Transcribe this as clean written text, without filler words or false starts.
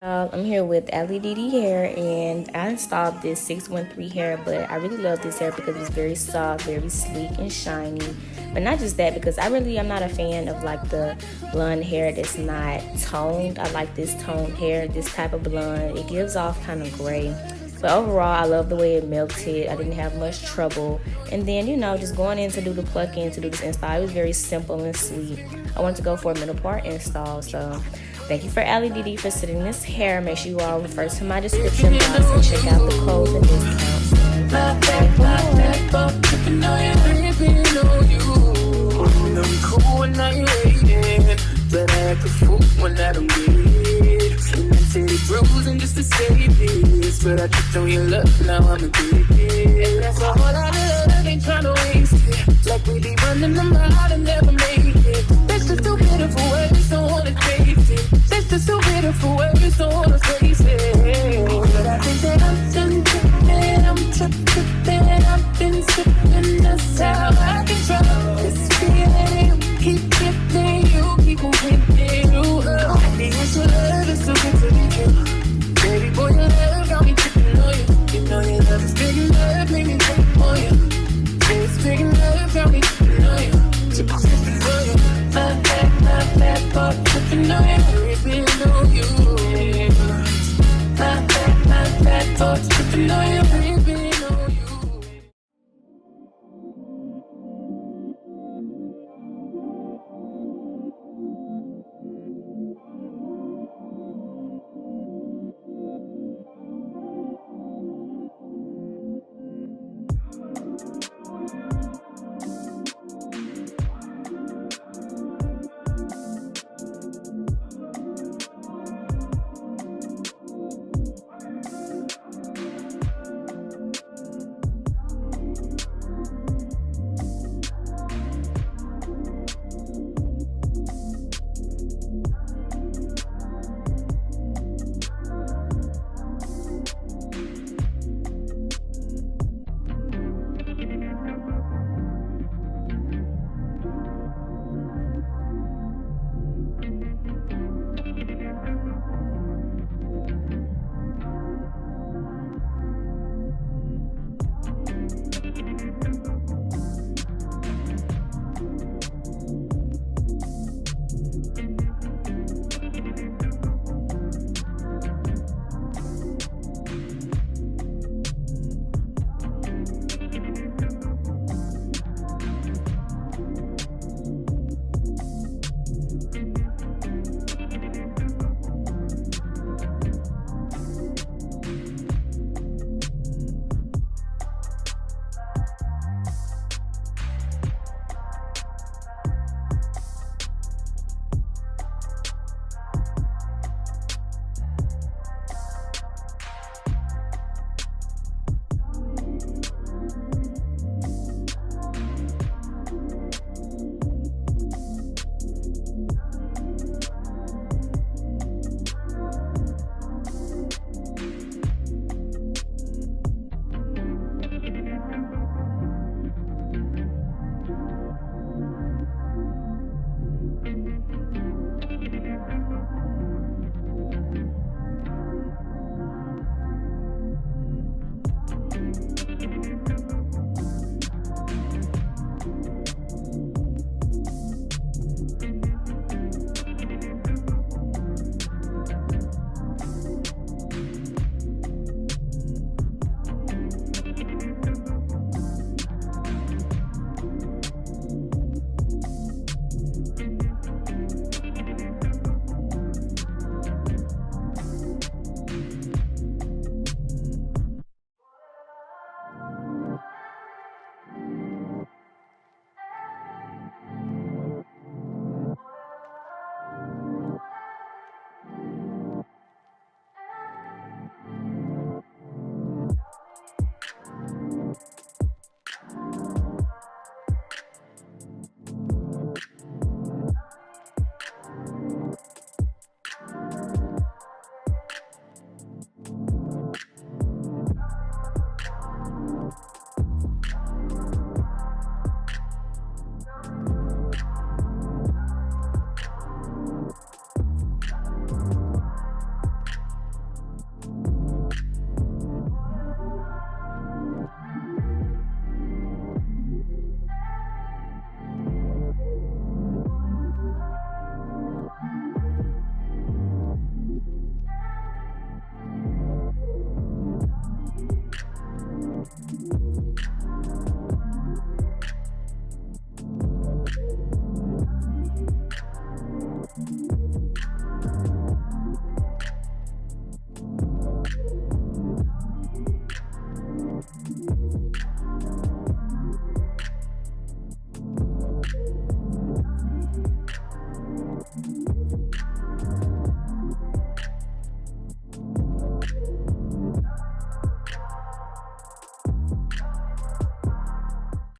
I'm here with Alididi hair, and I installed this 613 hair, but I really love this hair because it's very soft, very sleek and shiny. But not just that, because I'm not a fan of like the blonde hair that's not toned. I like this toned hair, this type of blonde. It gives off kind of gray. But overall, I love the way it melted. I didn't have much trouble. And then, just going in to do the pluck-in, to do this install, it was very simple and sweet. I wanted to go for a middle part install, so thank you for Alididi for sitting this hair. Make sure you all refer to my description box and check out the codes and discounts. Just to say this, but I tripped on your love, now I'm addicted. And that's a whole lot of love, ain't tryna waste it. Like we be running them out and never make it. That's just too beautiful, words don't wanna taste it. That's just too beautiful, words don't